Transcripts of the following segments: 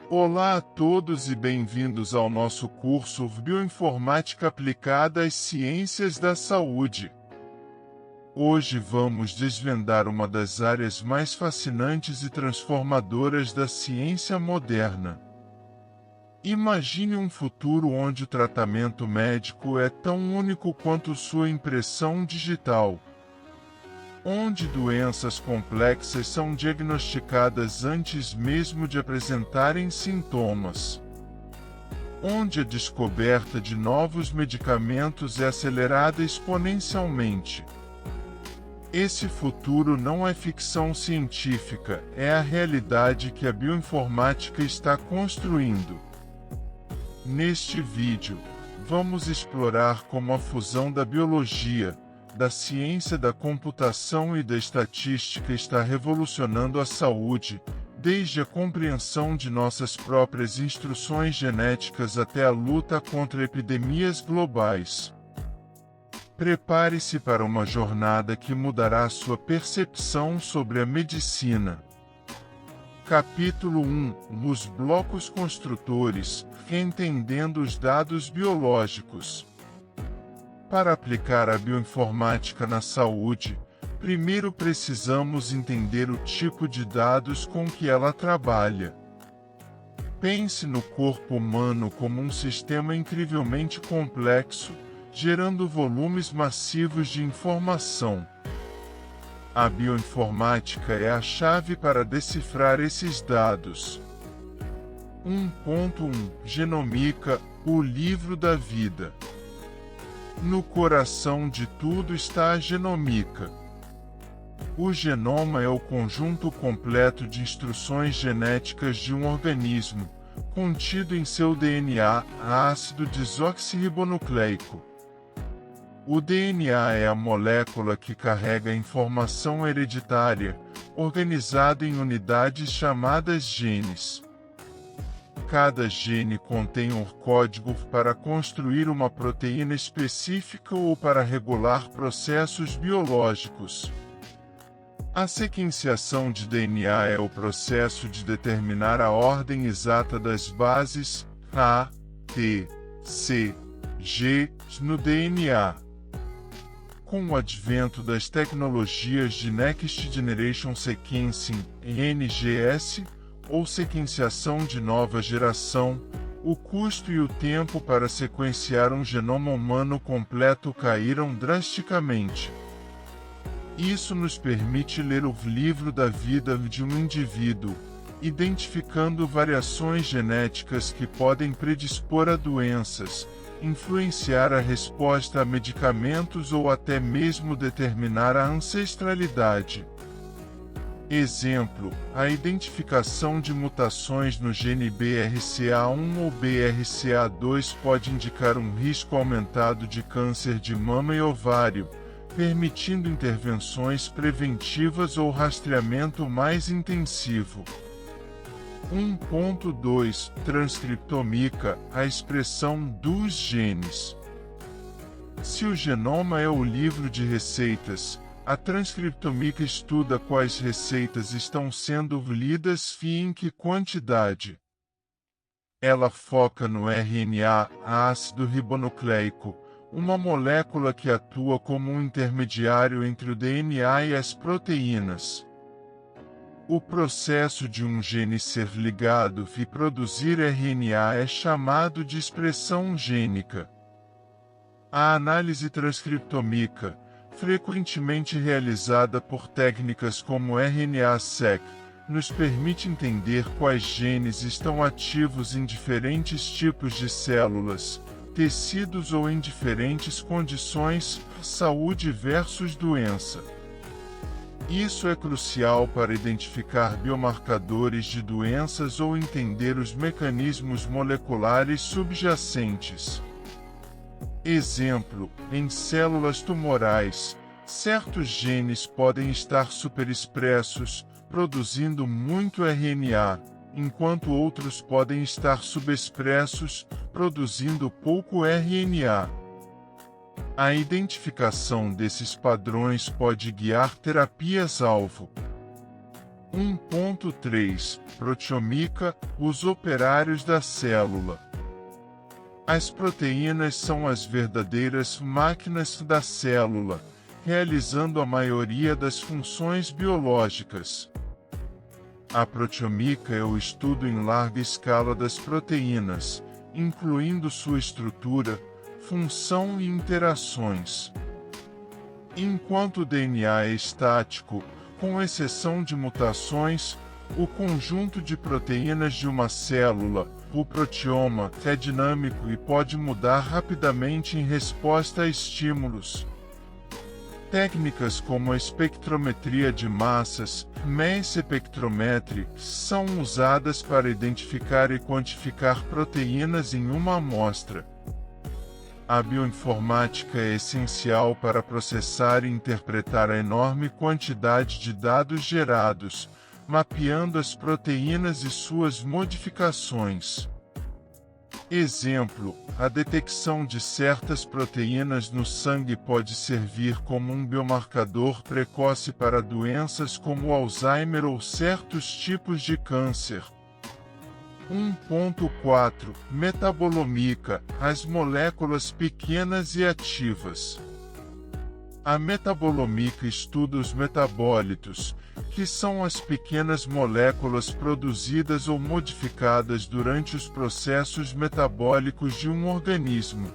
Olá a todos e bem-vindos ao nosso curso Bioinformática Aplicada às Ciências da Saúde. Hoje vamos desvendar uma das áreas mais fascinantes e transformadoras da ciência moderna. Imagine um futuro onde o tratamento médico é tão único quanto sua impressão digital, onde doenças complexas são diagnosticadas antes mesmo de apresentarem sintomas, onde a descoberta de novos medicamentos é acelerada exponencialmente. Esse futuro não é ficção científica, é a realidade que a bioinformática está construindo. Neste vídeo, vamos explorar como a fusão da biologia, da ciência da computação e da estatística está revolucionando a saúde, desde a compreensão de nossas próprias instruções genéticas até a luta contra epidemias globais. Prepare-se para uma jornada que mudará sua percepção sobre a medicina. Capítulo 1 – Os blocos construtores, reentendendo os dados biológicos. Para aplicar a bioinformática na saúde, primeiro precisamos entender o tipo de dados com que ela trabalha. Pense no corpo humano como um sistema incrivelmente complexo, gerando volumes massivos de informação. A bioinformática é a chave para decifrar esses dados. 1.1 Genomica, o livro da vida. No coração de tudo está a genomica. O genoma é o conjunto completo de instruções genéticas de um organismo, contido em seu DNA, ácido desoxirribonucleico. O DNA é a molécula que carrega a informação hereditária, organizada em unidades chamadas genes. Cada gene contém um código para construir uma proteína específica ou para regular processos biológicos. A sequenciação de DNA é o processo de determinar a ordem exata das bases A, T, C, G no DNA. Com o advento das tecnologias de Next Generation Sequencing, NGS, ou sequenciação de nova geração, o custo e o tempo para sequenciar um genoma humano completo caíram drasticamente. Isso nos permite ler o livro da vida de um indivíduo, identificando variações genéticas que podem predispor a doenças, influenciar a resposta a medicamentos ou até mesmo determinar a ancestralidade. Exemplo, a identificação de mutações no gene BRCA1 ou BRCA2 pode indicar um risco aumentado de câncer de mama e ovário, permitindo intervenções preventivas ou rastreamento mais intensivo. 1.2 Transcriptomica, a expressão dos genes. Se o genoma é o livro de receitas, a transcriptomica estuda quais receitas estão sendo lidas e em que quantidade. Ela foca no RNA, ácido ribonucleico, uma molécula que atua como um intermediário entre o DNA e as proteínas. O processo de um gene ser ligado e produzir RNA é chamado de expressão gênica. A análise transcriptômica, frequentemente realizada por técnicas como RNA-seq, nos permite entender quais genes estão ativos em diferentes tipos de células, tecidos ou em diferentes condições, saúde versus doença. Isso é crucial para identificar biomarcadores de doenças ou entender os mecanismos moleculares subjacentes. Exemplo, em células tumorais, certos genes podem estar superexpressos, produzindo muito RNA, enquanto outros podem estar subexpressos, produzindo pouco RNA. A identificação desses padrões pode guiar terapias-alvo. 1.3 Proteomica, os operários da célula. As proteínas são as verdadeiras máquinas da célula, realizando a maioria das funções biológicas. A proteomica é o estudo em larga escala das proteínas, incluindo sua estrutura, função e interações. Enquanto o DNA é estático, com exceção de mutações, o conjunto de proteínas de uma célula, o proteoma, é dinâmico e pode mudar rapidamente em resposta a estímulos. Técnicas como a espectrometria de massas, mass spectrometry, são usadas para identificar e quantificar proteínas em uma amostra. A bioinformática é essencial para processar e interpretar a enorme quantidade de dados gerados, mapeando as proteínas e suas modificações. Exemplo: a detecção de certas proteínas no sangue pode servir como um biomarcador precoce para doenças como Alzheimer ou certos tipos de câncer. 1.4 Metabolomica, as moléculas pequenas e ativas. A metabolomica estuda os metabólitos, que são as pequenas moléculas produzidas ou modificadas durante os processos metabólicos de um organismo.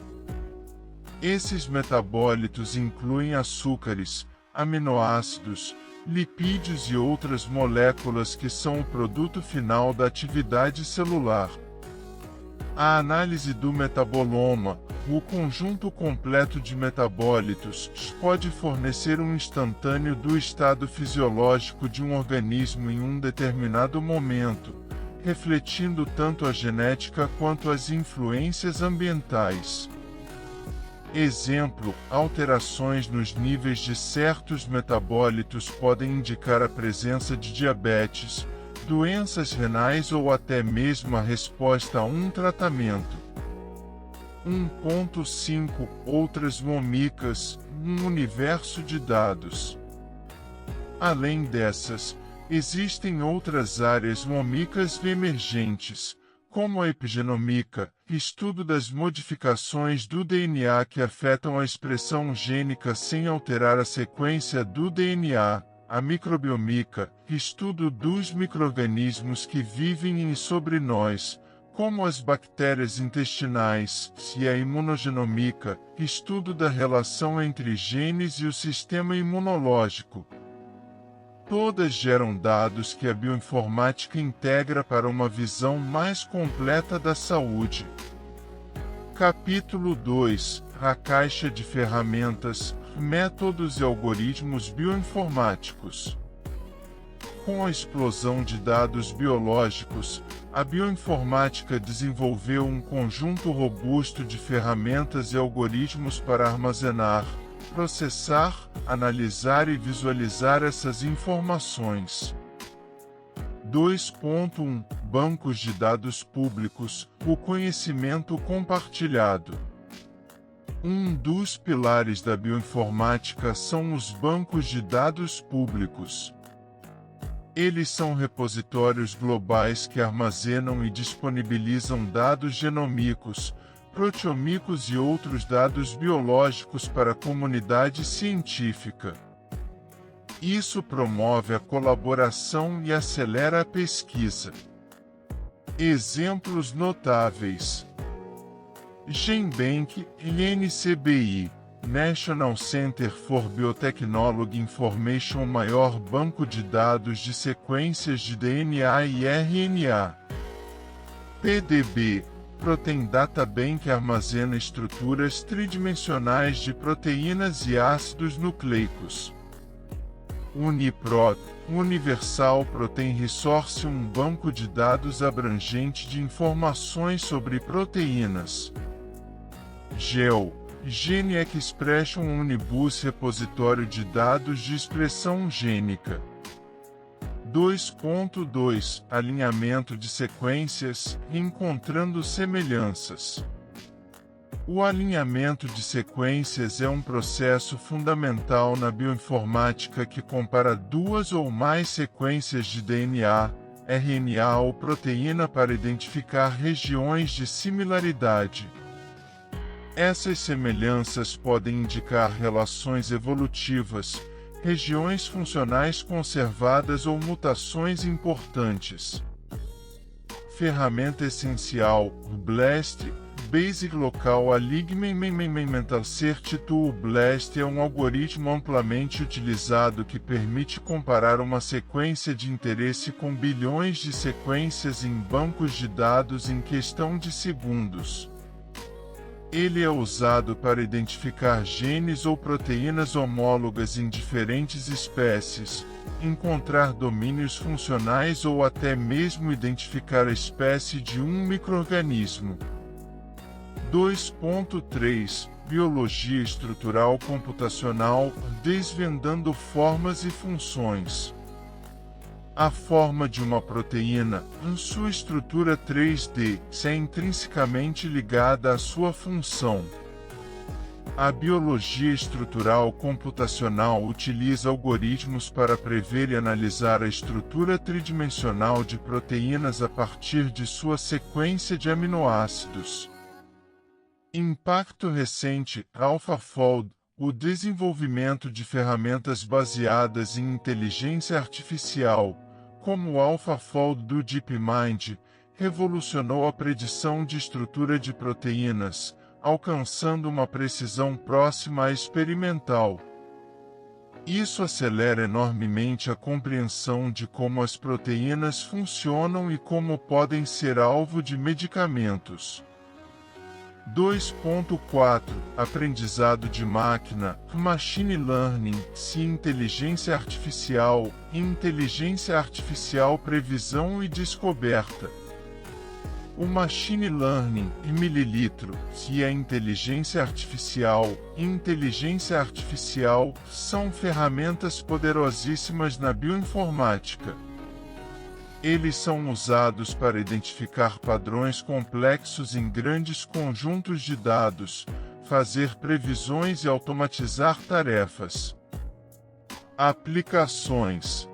Esses metabólitos incluem açúcares, aminoácidos, lipídios e outras moléculas que são o produto final da atividade celular. A análise do metaboloma, o conjunto completo de metabólitos, pode fornecer um instantâneo do estado fisiológico de um organismo em um determinado momento, refletindo tanto a genética quanto as influências ambientais. Exemplo: alterações nos níveis de certos metabólitos podem indicar a presença de diabetes, doenças renais ou até mesmo a resposta a um tratamento. 1.5 Outras momicas, um universo de dados. Além dessas, existem outras áreas momicas emergentes, como a epigenomica, estudo das modificações do DNA que afetam a expressão gênica sem alterar a sequência do DNA, a microbiomica, estudo dos micro-organismos que vivem sobre nós, como as bactérias intestinais, e a imunogenomica, estudo da relação entre genes e o sistema imunológico. Todas geram dados que a bioinformática integra para uma visão mais completa da saúde. Capítulo 2 A caixa de ferramentas, métodos e algoritmos bioinformáticos. Com a explosão de dados biológicos, a bioinformática desenvolveu um conjunto robusto de ferramentas e algoritmos para armazenar, processar, analisar e visualizar essas informações. 2.1 Bancos de dados públicos, o conhecimento compartilhado. Um dos pilares da bioinformática são os bancos de dados públicos. Eles são repositórios globais que armazenam e disponibilizam dados genômicos, proteomicos e outros dados biológicos para a comunidade científica. Isso promove a colaboração e acelera a pesquisa. Exemplos notáveis: GenBank e NCBI, National Center for Biotechnology Information, o maior banco de dados de sequências de DNA e RNA. PDB, Protein Data Bank, armazena estruturas tridimensionais de proteínas e ácidos nucleicos. UniProt, Universal Protein Resource, um banco de dados abrangente de informações sobre proteínas. GEL, Gene Expression Unibus, repositório de dados de expressão gênica. 2.2 Alinhamento de sequências, encontrando semelhanças. O alinhamento de sequências é um processo fundamental na bioinformática que compara duas ou mais sequências de DNA, RNA ou proteína para identificar regiões de similaridade. Essas semelhanças podem indicar relações evolutivas, regiões funcionais conservadas ou mutações importantes. Ferramenta essencial: BLAST, Basic Local Alignment Search Tool. BLAST é um algoritmo amplamente utilizado que permite comparar uma sequência de interesse com bilhões de sequências em bancos de dados em questão de segundos. Ele é usado para identificar genes ou proteínas homólogas em diferentes espécies, encontrar domínios funcionais ou até mesmo identificar a espécie de um micro-organismo. 2.3 Biologia estrutural computacional, desvendando formas e funções. A forma de uma proteína, em sua estrutura 3D, é intrinsecamente ligada à sua função. A biologia estrutural computacional utiliza algoritmos para prever e analisar a estrutura tridimensional de proteínas a partir de sua sequência de aminoácidos. Impacto recente: AlphaFold, o desenvolvimento de ferramentas baseadas em inteligência artificial, como o AlphaFold do DeepMind, revolucionou a predição de estrutura de proteínas, alcançando uma precisão próxima à experimental. Isso acelera enormemente a compreensão de como as proteínas funcionam e como podem ser alvo de medicamentos. 2.4 Aprendizado de máquina, Machine Learning, inteligência artificial, previsão e descoberta. O Machine Learning, e a inteligência artificial, são ferramentas poderosíssimas na bioinformática. Eles são usados para identificar padrões complexos em grandes conjuntos de dados, fazer previsões e automatizar tarefas. Aplicações: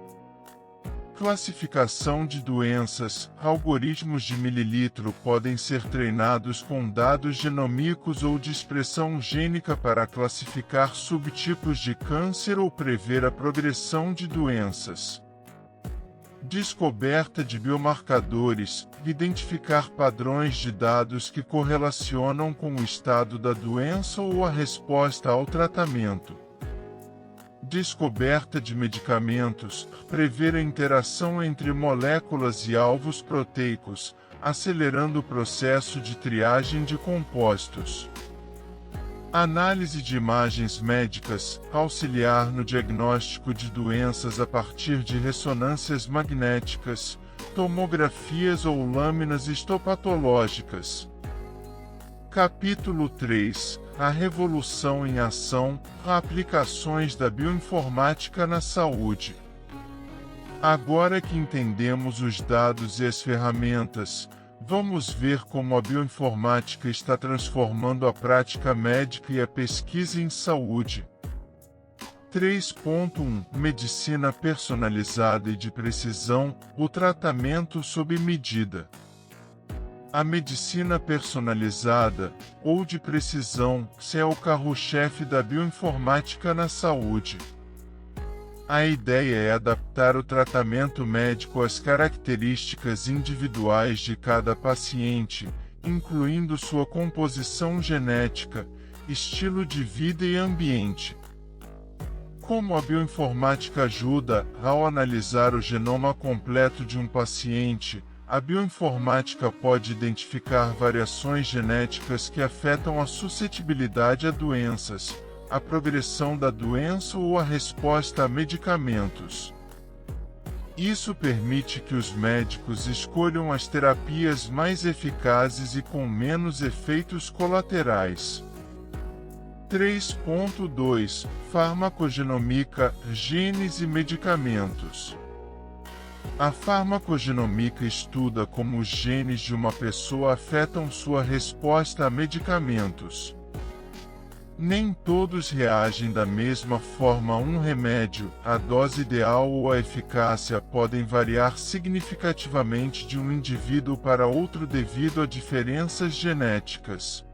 classificação de doenças. Algoritmos de mililitro podem ser treinados com dados genômicos ou de expressão gênica para classificar subtipos de câncer ou prever a progressão de doenças. Descoberta de biomarcadores, identificar padrões de dados que correlacionam com o estado da doença ou a resposta ao tratamento. Descoberta de medicamentos, prever a interação entre moléculas e alvos proteicos, acelerando o processo de triagem de compostos. Análise de imagens médicas, auxiliar no diagnóstico de doenças a partir de ressonâncias magnéticas, tomografias ou lâminas histopatológicas. Capítulo 3 A revolução em ação, aplicações da bioinformática na saúde. Agora que entendemos os dados e as ferramentas, vamos ver como a bioinformática está transformando a prática médica e a pesquisa em saúde. 3.1 Medicina personalizada e de precisão, o tratamento sob medida. A medicina personalizada, ou de precisão, é o carro-chefe da bioinformática na saúde. A ideia é adaptar o tratamento médico às características individuais de cada paciente, incluindo sua composição genética, estilo de vida e ambiente. Como a bioinformática ajuda ao analisar o genoma completo de um paciente, a bioinformática pode identificar variações genéticas que afetam a suscetibilidade a doenças, a progressão da doença ou a resposta a medicamentos. Isso permite que os médicos escolham as terapias mais eficazes e com menos efeitos colaterais. 3.2 Farmacogenomica, genes e medicamentos. A farmacogenomica estuda como os genes de uma pessoa afetam sua resposta a medicamentos. Nem todos reagem da mesma forma a um remédio, a dose ideal ou a eficácia podem variar significativamente de um indivíduo para outro devido a diferenças genéticas.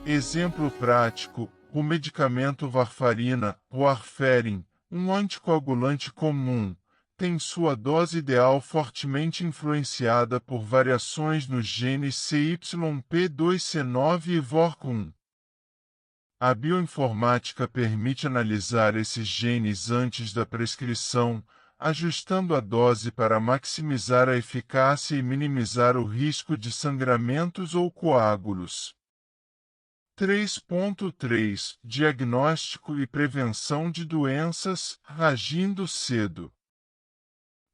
Exemplo prático: o medicamento varfarina, warfarin, um anticoagulante comum, tem sua dose ideal fortemente influenciada por variações nos genes CYP2C9 e VORC1. A bioinformática permite analisar esses genes antes da prescrição, ajustando a dose para maximizar a eficácia e minimizar o risco de sangramentos ou coágulos. 3.3 Diagnóstico e prevenção de doenças, agindo cedo.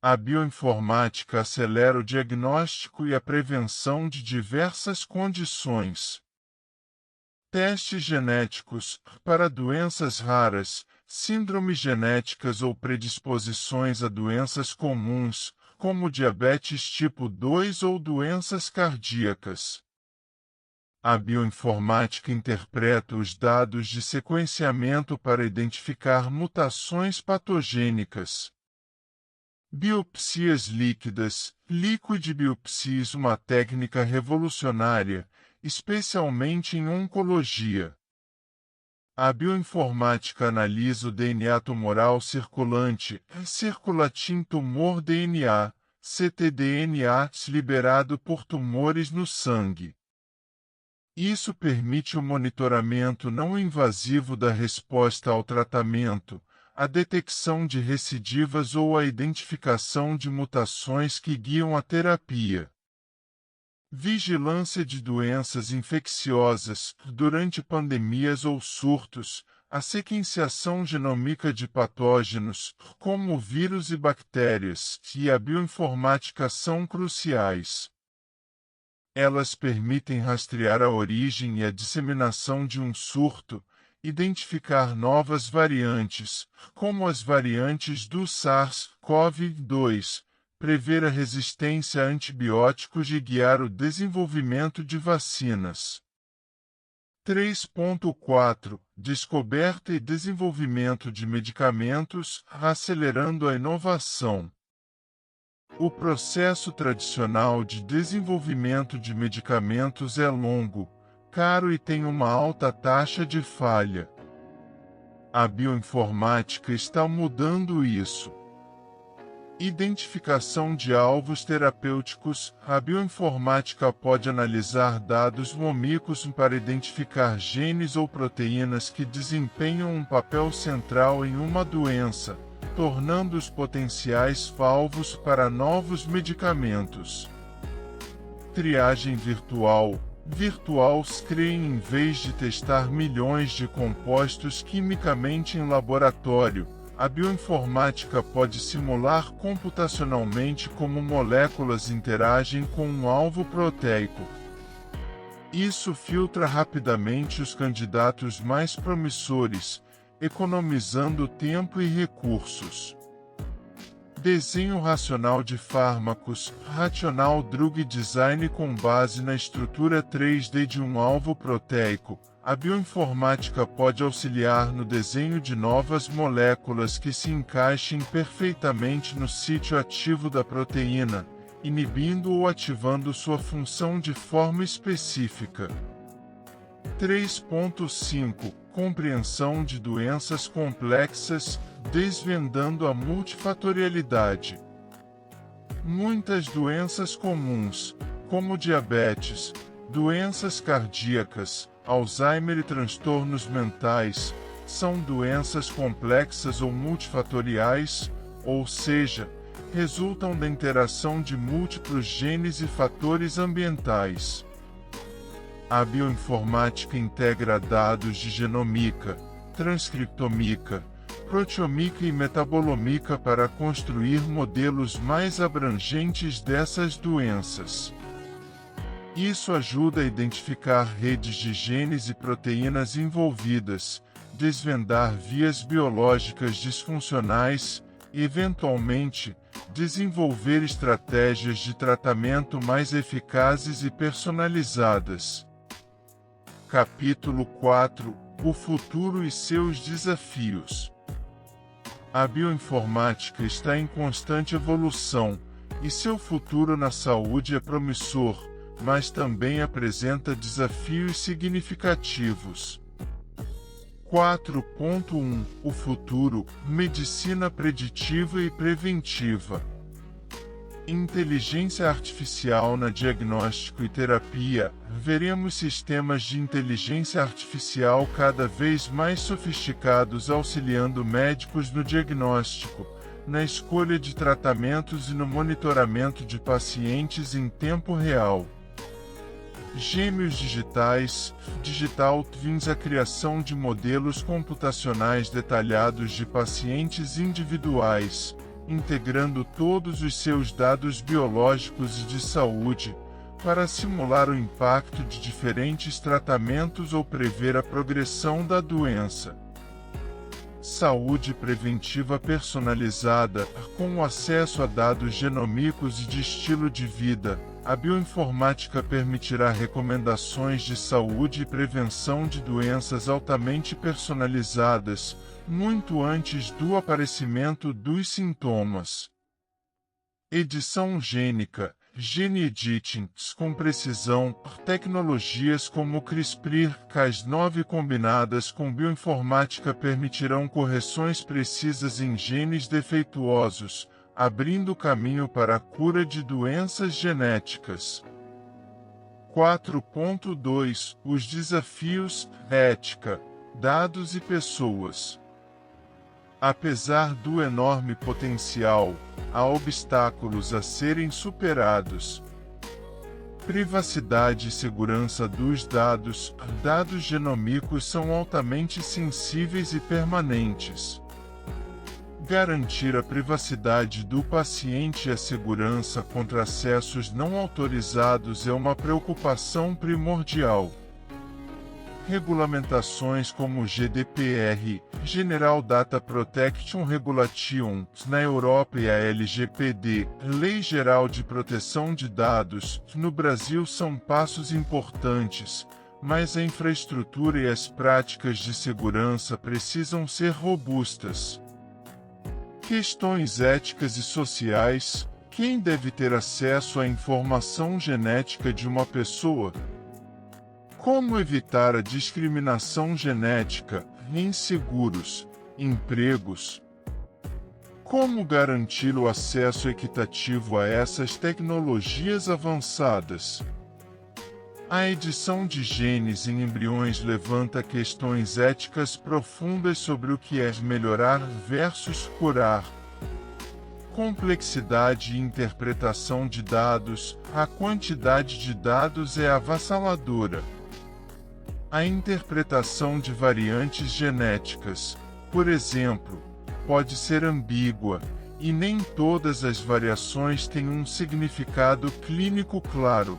A bioinformática acelera o diagnóstico e a prevenção de diversas condições. Testes genéticos para doenças raras, síndromes genéticas ou predisposições a doenças comuns, como diabetes tipo 2 ou doenças cardíacas. A bioinformática interpreta os dados de sequenciamento para identificar mutações patogênicas. Biopsias líquidas, liquid biopsies, uma técnica revolucionária, especialmente em oncologia. A bioinformática analisa o DNA tumoral circulante, Circulating Tumor DNA, ctDNA, liberado por tumores no sangue. Isso permite o monitoramento não invasivo da resposta ao tratamento, a detecção de recidivas ou a identificação de mutações que guiam a terapia. Vigilância de doenças infecciosas, durante pandemias ou surtos, a sequenciação genômica de patógenos, como vírus e bactérias, e a bioinformática são cruciais. Elas permitem rastrear a origem e a disseminação de um surto, identificar novas variantes, como as variantes do SARS-CoV-2, prever a resistência a antibióticos e guiar o desenvolvimento de vacinas. 3.4 Descoberta e desenvolvimento de medicamentos, acelerando a inovação. O processo tradicional de desenvolvimento de medicamentos é longo, caro e tem uma alta taxa de falha. A bioinformática está mudando isso. Identificação de alvos terapêuticos. A bioinformática pode analisar dados momicos para identificar genes ou proteínas que desempenham um papel central em uma doença, tornando-os potenciais alvos para novos medicamentos. Triagem virtual. Virtual screening. Em vez de testar milhões de compostos quimicamente em laboratório, a bioinformática pode simular computacionalmente como moléculas interagem com um alvo proteico. Isso filtra rapidamente os candidatos mais promissores, economizando tempo e recursos. Desenho racional de fármacos, Rational Drug Design com base na estrutura 3D de um alvo proteico. A bioinformática pode auxiliar no desenho de novas moléculas que se encaixem perfeitamente no sítio ativo da proteína, inibindo ou ativando sua função de forma específica. 3.5 Compreensão de doenças complexas, desvendando a multifatorialidade. Muitas doenças comuns, como diabetes, doenças cardíacas, Alzheimer e transtornos mentais, são doenças complexas ou multifatoriais, ou seja, resultam da interação de múltiplos genes e fatores ambientais. A bioinformática integra dados de genomica, transcriptomica, proteomica e metabolomica para construir modelos mais abrangentes dessas doenças. Isso ajuda a identificar redes de genes e proteínas envolvidas, desvendar vias biológicas disfuncionais, e, eventualmente, desenvolver estratégias de tratamento mais eficazes e personalizadas. Capítulo 4: O futuro e seus desafios. A bioinformática está em constante evolução, e seu futuro na saúde é promissor, mas também apresenta desafios significativos. 4.1 O futuro, medicina preditiva e preventiva. Inteligência artificial na diagnóstico e terapia. Veremos sistemas de inteligência artificial cada vez mais sofisticados auxiliando médicos no diagnóstico, na escolha de tratamentos e no monitoramento de pacientes em tempo real. Gêmeos digitais, Digital Twins, a criação de modelos computacionais detalhados de pacientes individuais, integrando todos os seus dados biológicos e de saúde, para simular o impacto de diferentes tratamentos ou prever a progressão da doença. Saúde preventiva personalizada, com o acesso a dados genômicos e de estilo de vida. A bioinformática permitirá recomendações de saúde e prevenção de doenças altamente personalizadas, muito antes do aparecimento dos sintomas. Edição gênica, gene editing, com precisão, tecnologias como CRISPR-Cas9 combinadas com bioinformática permitirão correções precisas em genes defeituosos, abrindo caminho para a cura de doenças genéticas. 4.2 Os desafios, ética, dados e pessoas. Apesar do enorme potencial, há obstáculos a serem superados. Privacidade e segurança dos dados. Dados genômicos são altamente sensíveis e permanentes. Garantir a privacidade do paciente e a segurança contra acessos não autorizados é uma preocupação primordial. Regulamentações como o GDPR, General Data Protection Regulation, na Europa e a LGPD, Lei Geral de Proteção de Dados, no Brasil são passos importantes, mas a infraestrutura e as práticas de segurança precisam ser robustas. Questões éticas e sociais. Quem deve ter acesso à informação genética de uma pessoa? Como evitar a discriminação genética em seguros, empregos? Como garantir o acesso equitativo a essas tecnologias avançadas? A edição de genes em embriões levanta questões éticas profundas sobre o que é melhorar versus curar. Complexidade e interpretação de dados. A quantidade de dados é avassaladora. A interpretação de variantes genéticas, por exemplo, pode ser ambígua, e nem todas as variações têm um significado clínico claro.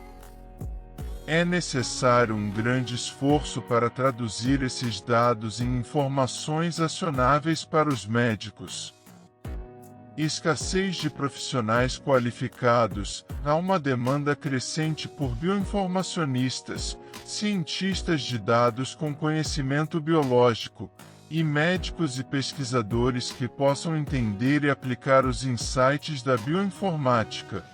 É necessário um grande esforço para traduzir esses dados em informações acionáveis para os médicos. Escassez de profissionais qualificados. Há uma demanda crescente por bioinformacionistas, cientistas de dados com conhecimento biológico, e médicos e pesquisadores que possam entender e aplicar os insights da bioinformática.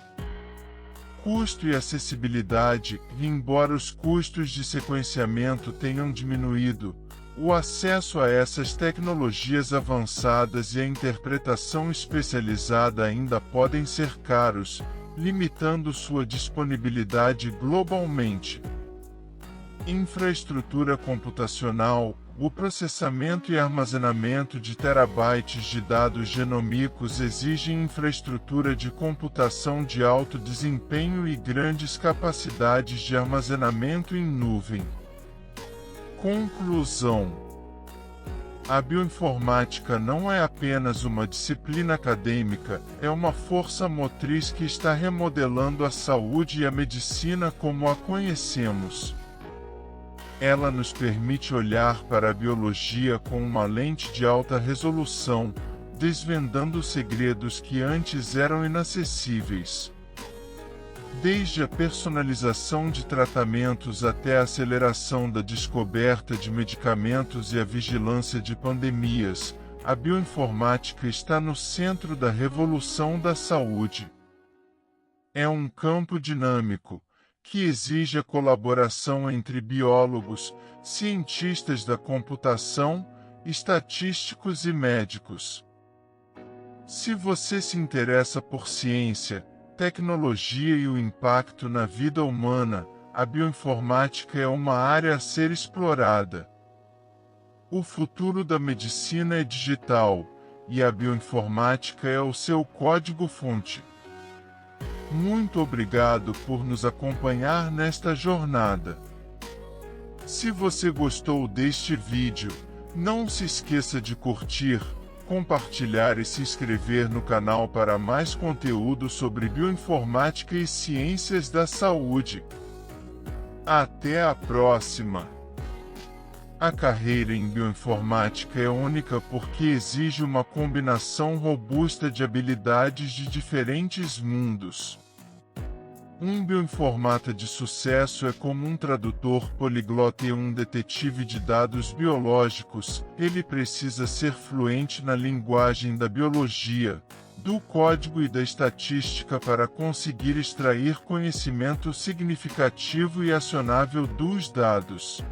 Custo e acessibilidade. Embora os custos de sequenciamento tenham diminuído, o acesso a essas tecnologias avançadas e a interpretação especializada ainda podem ser caros, limitando sua disponibilidade globalmente. Infraestrutura computacional. O processamento e armazenamento de terabytes de dados genômicos exigem infraestrutura de computação de alto desempenho e grandes capacidades de armazenamento em nuvem. Conclusão: a bioinformática não é apenas uma disciplina acadêmica, é uma força motriz que está remodelando a saúde e a medicina como a conhecemos. Ela nos permite olhar para a biologia com uma lente de alta resolução, desvendando segredos que antes eram inacessíveis. Desde a personalização de tratamentos até a aceleração da descoberta de medicamentos e a vigilância de pandemias, a bioinformática está no centro da revolução da saúde. É um campo dinâmico, que exige a colaboração entre biólogos, cientistas da computação, estatísticos e médicos. Se você se interessa por ciência, tecnologia e o impacto na vida humana, a bioinformática é uma área a ser explorada. O futuro da medicina é digital, e a bioinformática é o seu código-fonte. Muito obrigado por nos acompanhar nesta jornada. Se você gostou deste vídeo, não se esqueça de curtir, compartilhar e se inscrever no canal para mais conteúdo sobre bioinformática e ciências da saúde. Até a próxima! A carreira em bioinformática é única porque exige uma combinação robusta de habilidades de diferentes mundos. Um bioinformata de sucesso é como um tradutor poliglota e um detetive de dados biológicos. Ele precisa ser fluente na linguagem da biologia, do código e da estatística para conseguir extrair conhecimento significativo e acionável dos dados.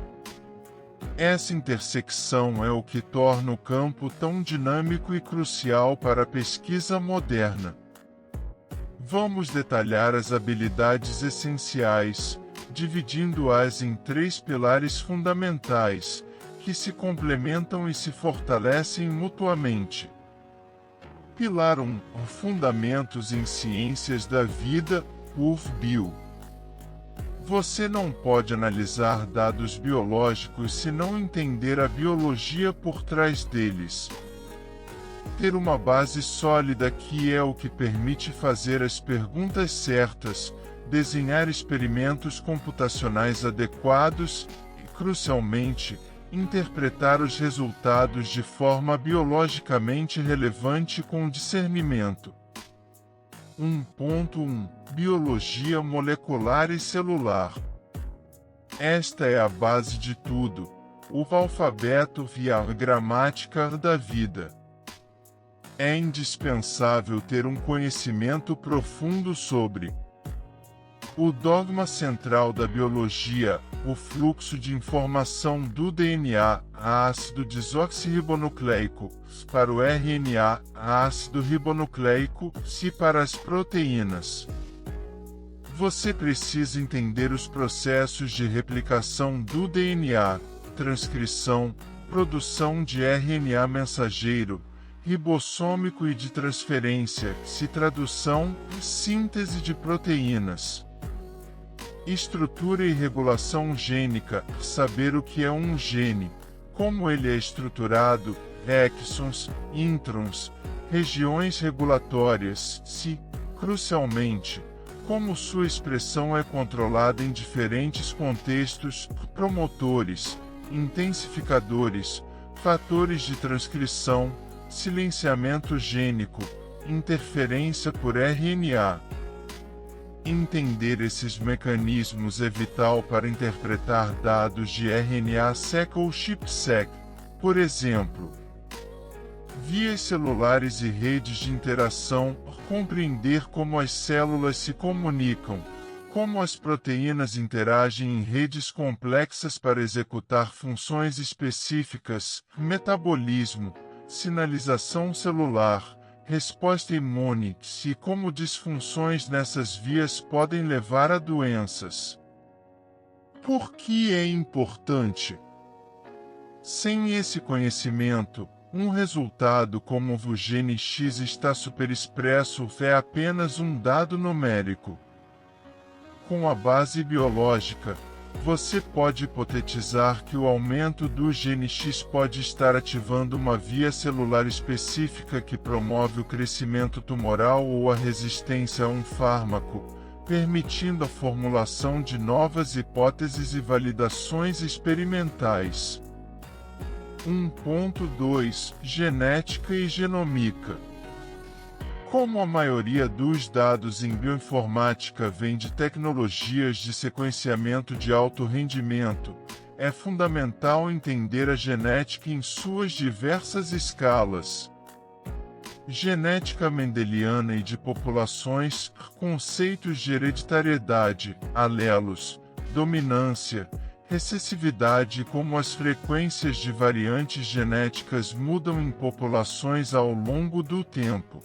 Essa intersecção é o que torna o campo tão dinâmico e crucial para a pesquisa moderna. Vamos detalhar as habilidades essenciais, dividindo-as em 3 pilares fundamentais, que se complementam e se fortalecem mutuamente. Pilar 1. Fundamentos em Ciências da Vida, UFBio. Você não pode analisar dados biológicos se não entender a biologia por trás deles. Ter uma base sólida que é o que permite fazer as perguntas certas, desenhar experimentos computacionais adequados e, crucialmente, interpretar os resultados de forma biologicamente relevante com discernimento. 1.1 Biologia molecular e celular. Esta é a base de tudo, o alfabeto e a gramática da vida. É indispensável ter um conhecimento profundo sobre o dogma central da biologia, o fluxo de informação do DNA, ácido desoxirribonucleico, para o RNA, ácido ribonucleico, e para as proteínas. Você precisa entender os processos de replicação do DNA, transcrição, produção de RNA mensageiro, ribossômico e de transferência, tradução, síntese de proteínas. Estrutura e regulação gênica, saber o que é um gene, como ele é estruturado, exons, introns, regiões regulatórias, crucialmente, como sua expressão é controlada em diferentes contextos, promotores, intensificadores, fatores de transcrição, silenciamento gênico, interferência por RNA. Entender esses mecanismos é vital para interpretar dados de RNA-seq ou chip-seq, por exemplo. Vias celulares e redes de interação, compreender como as células se comunicam, como as proteínas interagem em redes complexas para executar funções específicas, metabolismo, sinalização celular, resposta imune e como disfunções nessas vias podem levar a doenças. Por que é importante? Sem esse conhecimento, um resultado como o gene X está superexpresso é apenas um dado numérico. Com a base biológica, você pode hipotetizar que o aumento do gene X pode estar ativando uma via celular específica que promove o crescimento tumoral ou a resistência a um fármaco, permitindo a formulação de novas hipóteses e validações experimentais. 1.2 Genética e genomica. Como a maioria dos dados em bioinformática vem de tecnologias de sequenciamento de alto rendimento, é fundamental entender a genética em suas diversas escalas. Genética mendeliana e de populações, conceitos de hereditariedade, alelos, dominância, recessividade, como as frequências de variantes genéticas mudam em populações ao longo do tempo.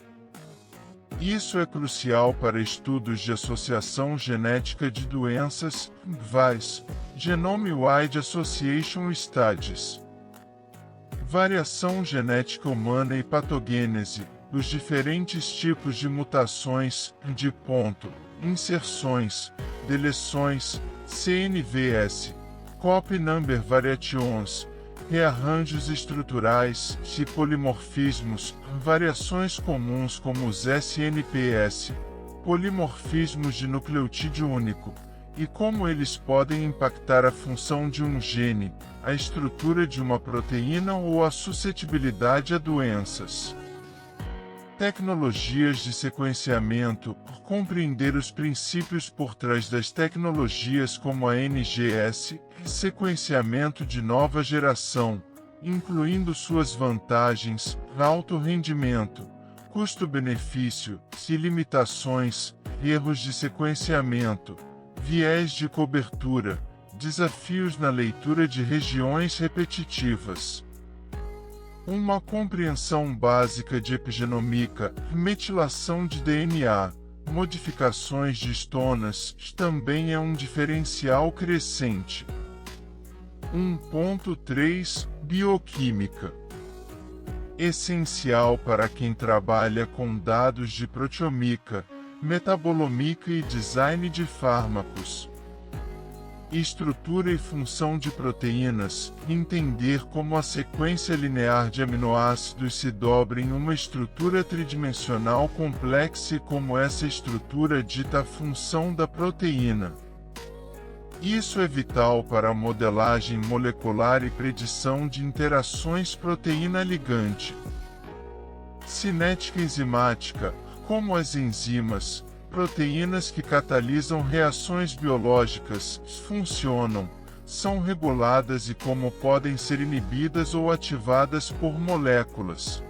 Isso é crucial para estudos de associação genética de doenças, VAS, Genome-Wide Association Studies. Variação genética humana e patogênese, os diferentes tipos de mutações, de ponto, inserções, deleções, CNVS, copy number variations, rearranjos estruturais e polimorfismos, variações comuns como os SNPS, polimorfismos de nucleotídeo único, e como eles podem impactar a função de um gene, a estrutura de uma proteína ou a suscetibilidade a doenças. Tecnologias de sequenciamento, compreender os princípios por trás das tecnologias como a NGS, sequenciamento de nova geração, incluindo suas vantagens, alto rendimento, custo-benefício, e limitações, erros de sequenciamento, viés de cobertura, desafios na leitura de regiões repetitivas. Uma compreensão básica de epigenomica, metilação de DNA, modificações de histonas, também é um diferencial crescente. 1.3 Bioquímica. Essencial para quem trabalha com dados de proteomica, metabolomica e design de fármacos. Estrutura e função de proteínas, entender como a sequência linear de aminoácidos se dobra em uma estrutura tridimensional complexa e como essa estrutura dita a função da proteína. Isso é vital para a modelagem molecular e predição de interações proteína-ligante. Cinética enzimática, como as enzimas, proteínas que catalisam reações biológicas, funcionam, são reguladas e como podem ser inibidas ou ativadas por moléculas.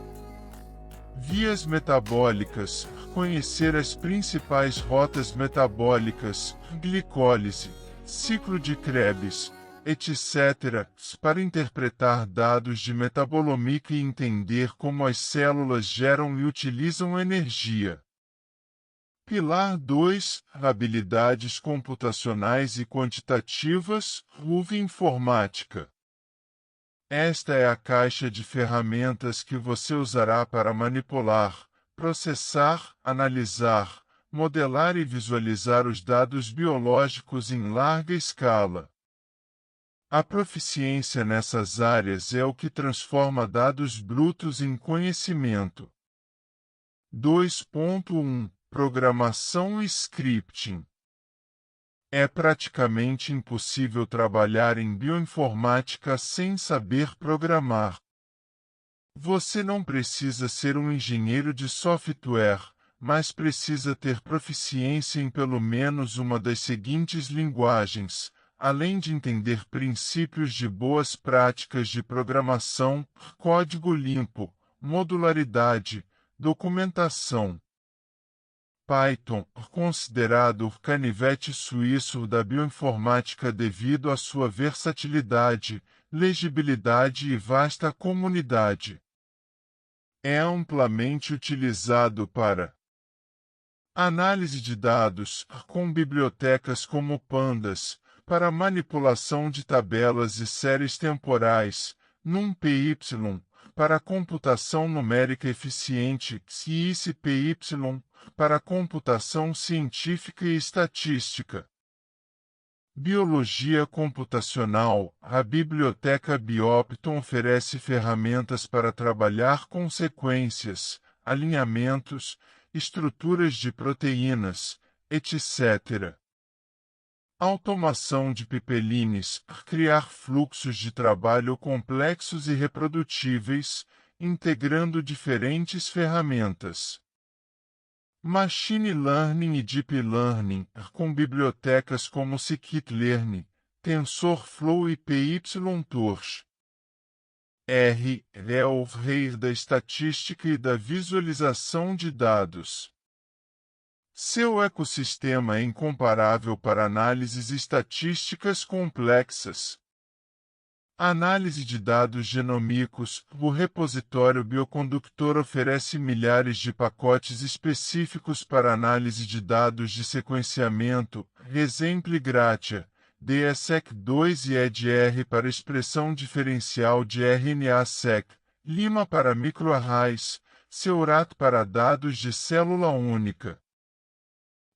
Vias metabólicas, conhecer as principais rotas metabólicas, glicólise, ciclo de Krebs, etc., para interpretar dados de metabolomica e entender como as células geram e utilizam energia. Pilar 2 Habilidades computacionais e quantitativas, UV Informática. Esta é a caixa de ferramentas que você usará para manipular, processar, analisar, modelar e visualizar os dados biológicos em larga escala. A proficiência nessas áreas é o que transforma dados brutos em conhecimento. 2.1 Programação e Scripting. É praticamente impossível trabalhar em bioinformática sem saber programar. Você não precisa ser um engenheiro de software, mas precisa ter proficiência em pelo menos uma das seguintes linguagens, além de entender princípios de boas práticas de programação, código limpo, modularidade, documentação. Python, considerado o canivete suíço da bioinformática devido à sua versatilidade, legibilidade e vasta comunidade. É amplamente utilizado para análise de dados, com bibliotecas como Pandas, para manipulação de tabelas e séries temporais, NumPy, para computação numérica eficiente, e ICPY, para computação científica e estatística. Biologia computacional. A biblioteca Biopton oferece ferramentas para trabalhar com sequências, alinhamentos, estruturas de proteínas, etc. Automação de pipelines, criar fluxos de trabalho complexos e reprodutíveis, integrando diferentes ferramentas. Machine Learning e Deep Learning, com bibliotecas como Scikit-learn, TensorFlow e PyTorch. R é o rei da estatística e da visualização de dados. Seu ecossistema é incomparável para análises estatísticas complexas. Análise de dados genômicos. O repositório Bioconductor oferece milhares de pacotes específicos para análise de dados de sequenciamento, exemplo Gratia, DSEC2 e EDR para expressão diferencial de RNA-seq, Lima para microarrays, Seurat para dados de célula única.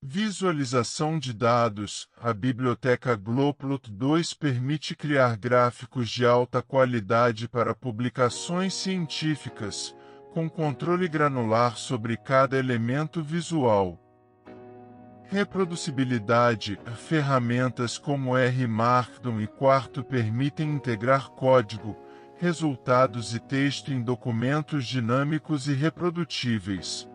Visualização de dados. A biblioteca Globplot2 permite criar gráficos de alta qualidade para publicações científicas, com controle granular sobre cada elemento visual. Reproducibilidade. Ferramentas como R-Markdown e Quarto permitem integrar código, resultados e texto em documentos dinâmicos e reprodutíveis.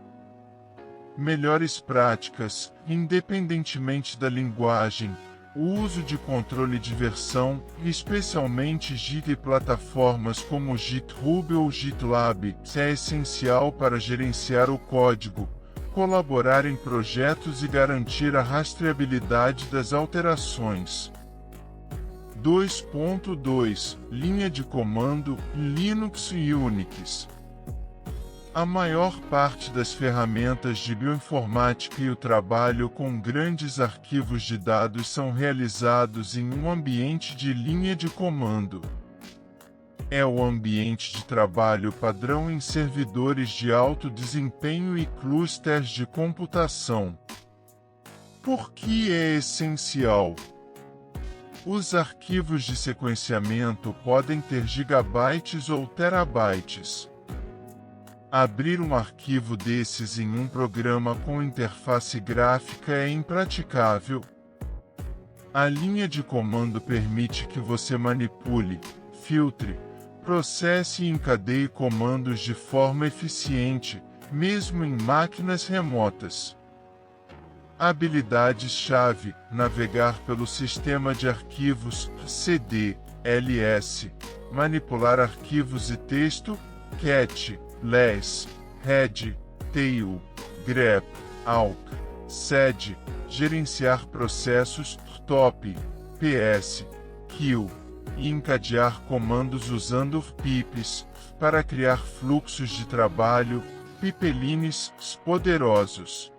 Melhores práticas. Independentemente da linguagem, o uso de controle de versão, especialmente Git e plataformas como GitHub ou GitLab, é essencial para gerenciar o código, colaborar em projetos e garantir a rastreabilidade das alterações. 2.2 Linha de comando, Linux e Unix. A maior parte das ferramentas de bioinformática e o trabalho com grandes arquivos de dados são realizados em um ambiente de linha de comando. É o ambiente de trabalho padrão em servidores de alto desempenho e clusters de computação. Por que é essencial? Os arquivos de sequenciamento podem ter gigabytes ou terabytes. Abrir um arquivo desses em um programa com interface gráfica é impraticável. A linha de comando permite que você manipule, filtre, processe e encadeie comandos de forma eficiente, mesmo em máquinas remotas. Habilidades-chave: navegar pelo sistema de arquivos CD, LS, manipular arquivos e texto, cat, less, head, tail, grep, awk, sed, gerenciar processos, top, ps, kill, e encadear comandos usando pips, para criar fluxos de trabalho, pipelines poderosos.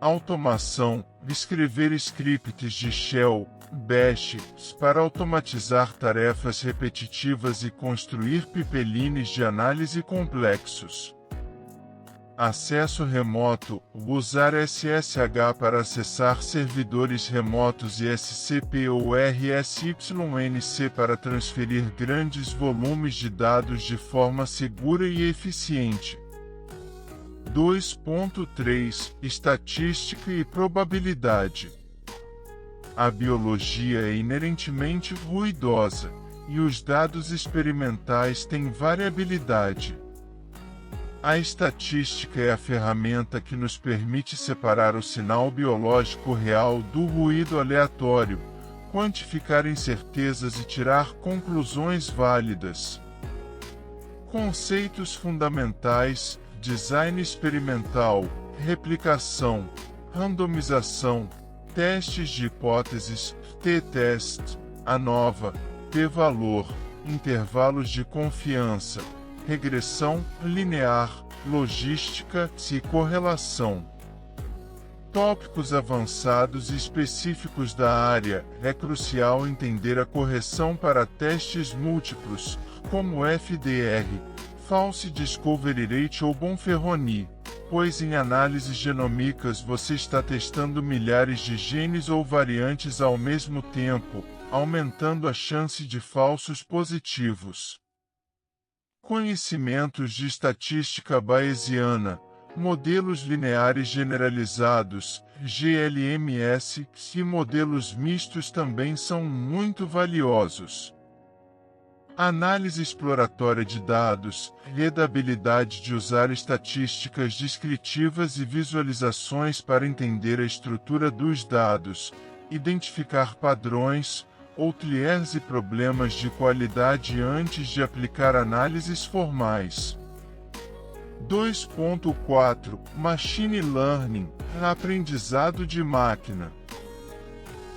Automação: escrever scripts de shell, bash, para automatizar tarefas repetitivas e construir pipelines de análise complexos. Acesso remoto: usar SSH para acessar servidores remotos e SCP ou RSYNC para transferir grandes volumes de dados de forma segura e eficiente. 2.3 Estatística e probabilidade. A biologia é inerentemente ruidosa, e os dados experimentais têm variabilidade. A estatística é a ferramenta que nos permite separar o sinal biológico real do ruído aleatório, quantificar incertezas e tirar conclusões válidas. Conceitos fundamentais: design experimental, replicação, randomização, testes de hipóteses, t-test, ANOVA, p-valor, intervalos de confiança, regressão linear, logística e correlação. Tópicos avançados e específicos da área: é crucial entender a correção para testes múltiplos, como FDR, False Discovery Rate ou Bonferroni, pois em análises genômicas você está testando milhares de genes ou variantes ao mesmo tempo, aumentando a chance de falsos positivos. Conhecimentos de estatística bayesiana. modelos lineares generalizados, GLMS, e modelos mistos também são muito valiosos. Análise exploratória de dados, a habilidade de usar estatísticas descritivas e visualizações para entender a estrutura dos dados, identificar padrões, outliers e problemas de qualidade antes de aplicar análises formais. 2.4 Machine Learning, aprendizado de máquina.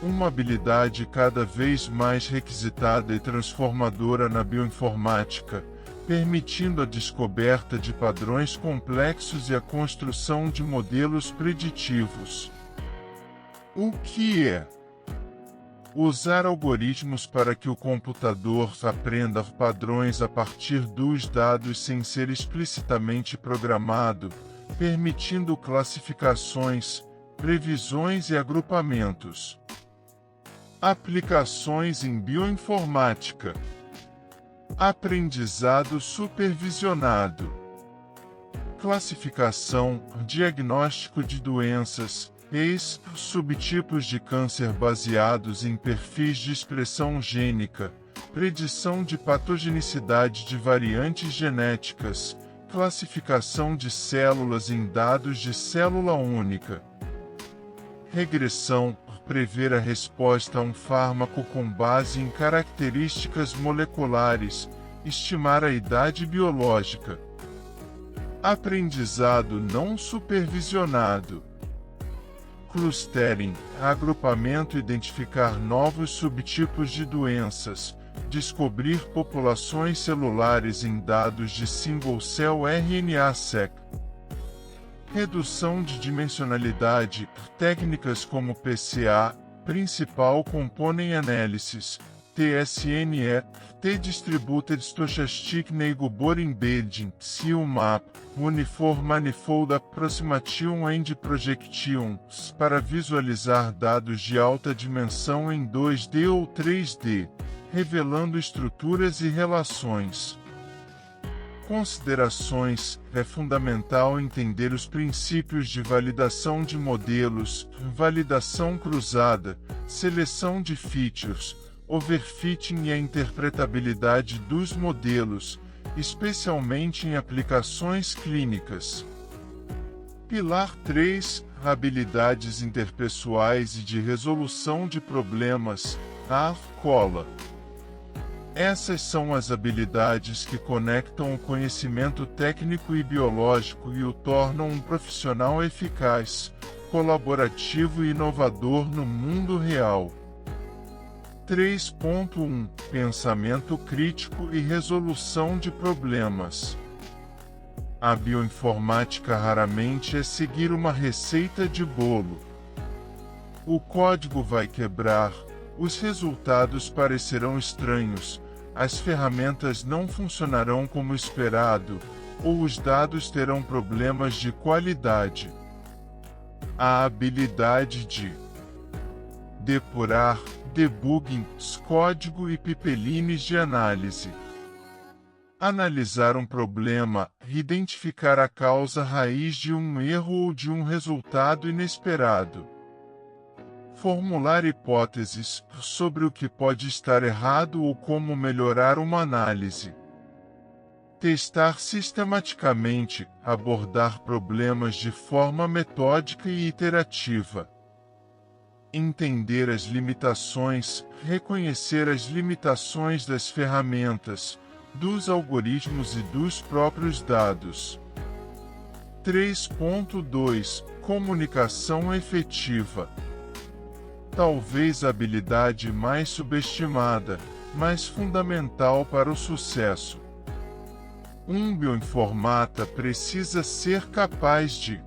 Uma habilidade cada vez mais requisitada e transformadora na bioinformática, permitindo a descoberta de padrões complexos e a construção de modelos preditivos. O que é? Usar algoritmos para que o computador aprenda padrões a partir dos dados sem ser explicitamente programado, permitindo classificações, previsões e agrupamentos. Aplicações em bioinformática. Aprendizado supervisionado. Classificação, diagnóstico de doenças, subtipos de câncer baseados em perfis de expressão gênica, predição de patogenicidade de variantes genéticas, classificação de células em dados de célula única. Regressão, prever a resposta a um fármaco com base em características moleculares, estimar a idade biológica. Aprendizado não supervisionado. Clustering, agrupamento, identificar novos subtipos de doenças, descobrir populações celulares em dados de single-cell RNA-seq. Redução de dimensionalidade, técnicas como PCA, Principal Component Analysis, TSNE, T-Distributed Stochastic Neighbor Embedding, CUMAP, Uniform Manifold Approximation and Projections, para visualizar dados de alta dimensão em 2D ou 3D, revelando estruturas e relações. Considerações: é fundamental entender os princípios de validação de modelos, validação cruzada, seleção de features, overfitting e a interpretabilidade dos modelos, especialmente em aplicações clínicas. Pilar 3: habilidades interpessoais e de resolução de problemas, cola. Essas são as habilidades que conectam o conhecimento técnico e biológico e o tornam um profissional eficaz, colaborativo e inovador no mundo real. 3.1 Pensamento crítico e resolução de problemas. A bioinformática raramente é seguir uma receita de bolo. O código vai quebrar, os resultados parecerão estranhos, as ferramentas não funcionarão como esperado, ou os dados terão problemas de qualidade. A habilidade de depurar, debugging, código e pipelines de análise. Analisar um problema, identificar a causa raiz de um erro ou de um resultado inesperado. Formular hipóteses sobre o que pode estar errado ou como melhorar uma análise. Testar sistematicamente, abordar problemas de forma metódica e iterativa. Entender as limitações, reconhecer as limitações das ferramentas, dos algoritmos e dos próprios dados. 3.2 Comunicação efetiva. Talvez a habilidade mais subestimada, mas fundamental para o sucesso. Um bioinformata precisa ser capaz de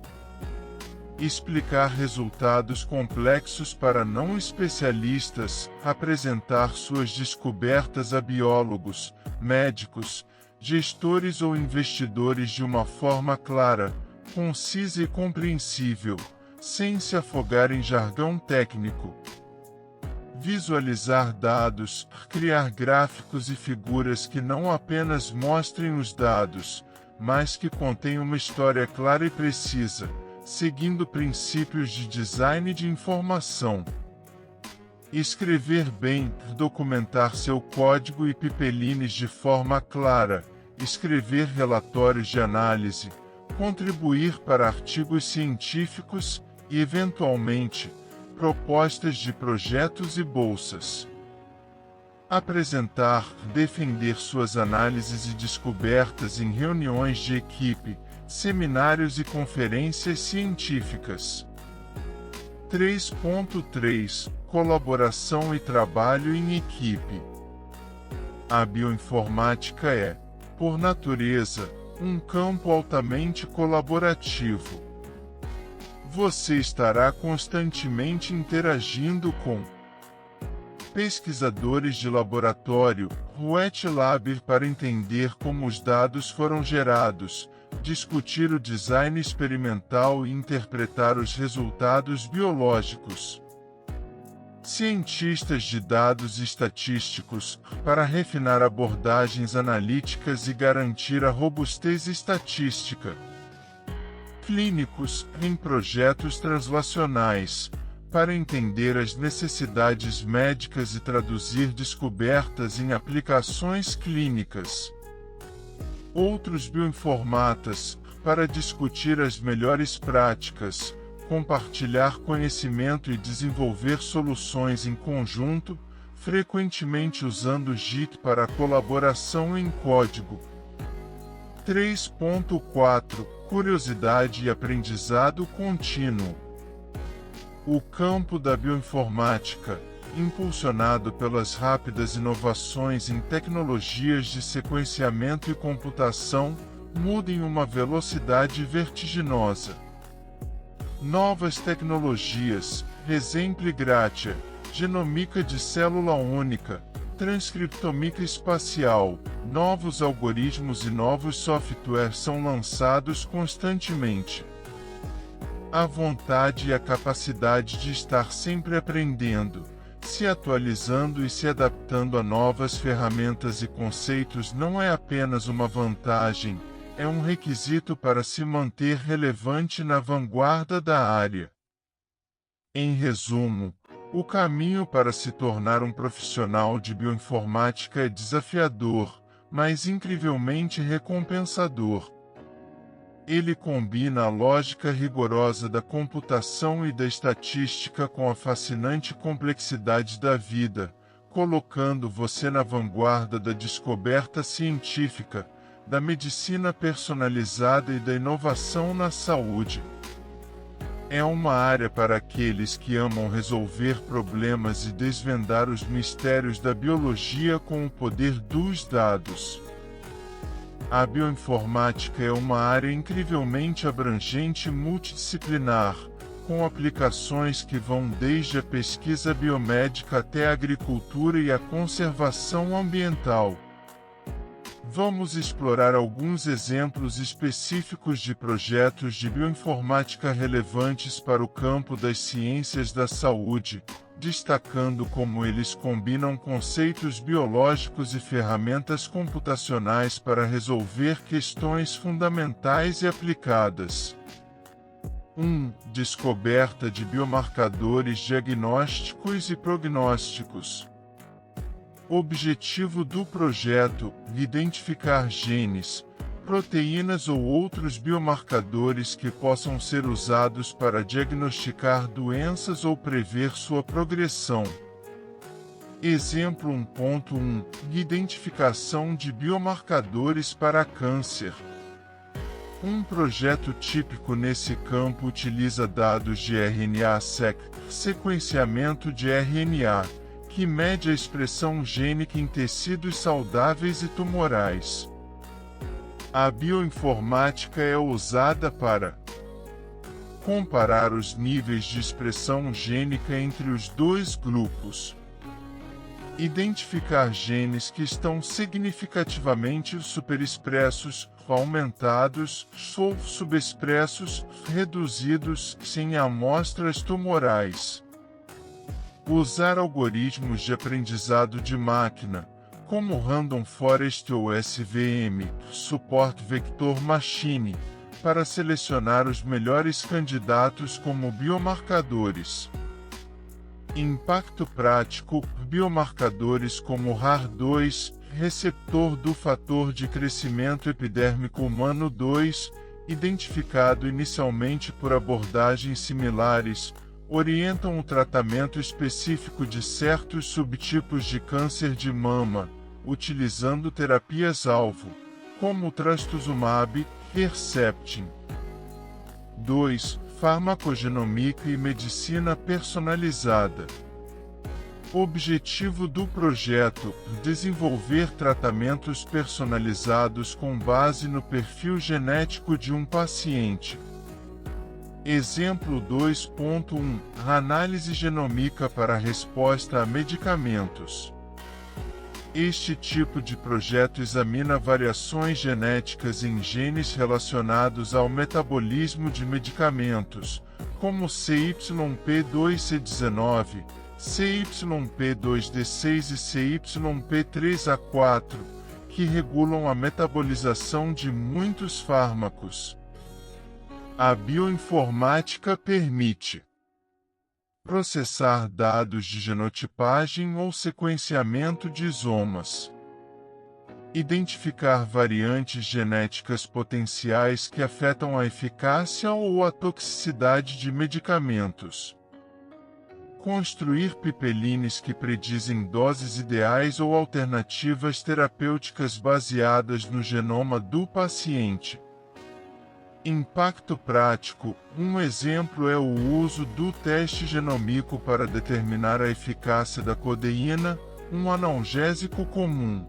explicar resultados complexos para não especialistas, apresentar suas descobertas a biólogos, médicos, gestores ou investidores de uma forma clara, concisa e compreensível, sem se afogar em jargão técnico. Visualizar dados, criar gráficos e figuras que não apenas mostrem os dados, mas que contém uma história clara e precisa, seguindo princípios de design de informação. Escrever bem, documentar seu código e pipelines de forma clara, escrever relatórios de análise, contribuir para artigos científicos e, eventualmente, propostas de projetos e bolsas. Apresentar, defender suas análises e descobertas em reuniões de equipe, seminários e conferências científicas. 3.3 Colaboração e trabalho em equipe. A bioinformática é, por natureza, um campo altamente colaborativo. Você estará constantemente interagindo com pesquisadores de laboratório, wet lab para entender como os dados foram gerados, discutir o design experimental e interpretar os resultados biológicos. Cientistas de dados estatísticos, para refinar abordagens analíticas e garantir a robustez estatística. Clínicos, em projetos translacionais, para entender as necessidades médicas e traduzir descobertas em aplicações clínicas. Outros bioinformatas, para discutir as melhores práticas, compartilhar conhecimento e desenvolver soluções em conjunto, frequentemente usando Git para a colaboração em código. 3.4 Curiosidade e aprendizado contínuo. O campo da bioinformática, impulsionado pelas rápidas inovações em tecnologias de sequenciamento e computação, muda em uma velocidade vertiginosa. Novas tecnologias, exemplo gratia, genomica de célula única, transcriptomica espacial, novos algoritmos e novos softwares são lançados constantemente. A vontade e a capacidade de estar sempre aprendendo, se atualizando e se adaptando a novas ferramentas e conceitos não é apenas uma vantagem, é um requisito para se manter relevante na vanguarda da área. Em resumo, o caminho para se tornar um profissional de bioinformática é desafiador, mas incrivelmente recompensador. Ele combina a lógica rigorosa da computação e da estatística com a fascinante complexidade da vida, colocando você na vanguarda da descoberta científica, da medicina personalizada e da inovação na saúde. É uma área para aqueles que amam resolver problemas e desvendar os mistérios da biologia com o poder dos dados. A bioinformática é uma área incrivelmente abrangente e multidisciplinar, com aplicações que vão desde a pesquisa biomédica até a agricultura e a conservação ambiental. Vamos explorar alguns exemplos específicos de projetos de bioinformática relevantes para o campo das ciências da saúde, destacando como eles combinam conceitos biológicos e ferramentas computacionais para resolver questões fundamentais e aplicadas. 1. Descoberta de biomarcadores diagnósticos e prognósticos. Objetivo do projeto: identificar genes, proteínas ou outros biomarcadores que possam ser usados para diagnosticar doenças ou prever sua progressão. Exemplo 1.1 Identificação de biomarcadores para câncer. Um projeto típico nesse campo utiliza dados de RNA-seq, sequenciamento de RNA, que mede a expressão gênica em tecidos saudáveis e tumorais. A bioinformática é usada para comparar os níveis de expressão gênica entre os dois grupos, identificar genes que estão significativamente superexpressos, aumentados, ou subexpressos, reduzidos, sem amostras tumorais. Usar algoritmos de aprendizado de máquina, como Random Forest ou SVM, Support Vector Machine, para selecionar os melhores candidatos como biomarcadores. Impacto prático: biomarcadores como RAR2, receptor do fator de crescimento epidérmico humano 2, identificado inicialmente por abordagens similares, orientam o tratamento específico de certos subtipos de câncer de mama, utilizando terapias-alvo, como o trastuzumab, Herceptin. 2. Farmacogenomia e medicina personalizada. Objetivo do projeto: desenvolver tratamentos personalizados com base no perfil genético de um paciente. Exemplo 2.1 Análise genômica para resposta a medicamentos. Este tipo de projeto examina variações genéticas em genes relacionados ao metabolismo de medicamentos, como CYP2C19, CYP2D6 e CYP3A4, que regulam a metabolização de muitos fármacos. A bioinformática permite processar dados de genotipagem ou sequenciamento de isomas, identificar variantes genéticas potenciais que afetam a eficácia ou a toxicidade de medicamentos, construir pipelines que predizem doses ideais ou alternativas terapêuticas baseadas no genoma do paciente. Impacto prático: um exemplo é o uso do teste genômico para determinar a eficácia da codeína, um analgésico comum.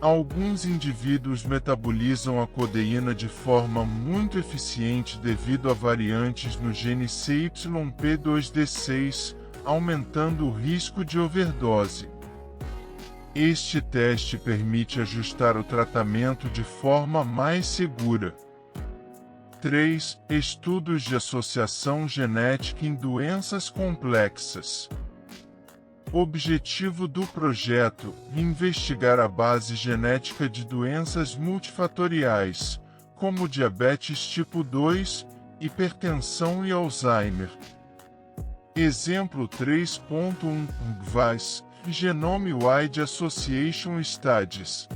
Alguns indivíduos metabolizam a codeína de forma muito eficiente devido a variantes no gene CYP2D6, aumentando o risco de overdose. Este teste permite ajustar o tratamento de forma mais segura. 3. Estudos de associação genética em doenças complexas. Objetivo do projeto: investigar a base genética de doenças multifatoriais, como diabetes tipo 2, hipertensão e Alzheimer. Exemplo 3.1 GWAS, Genome-Wide Association Studies.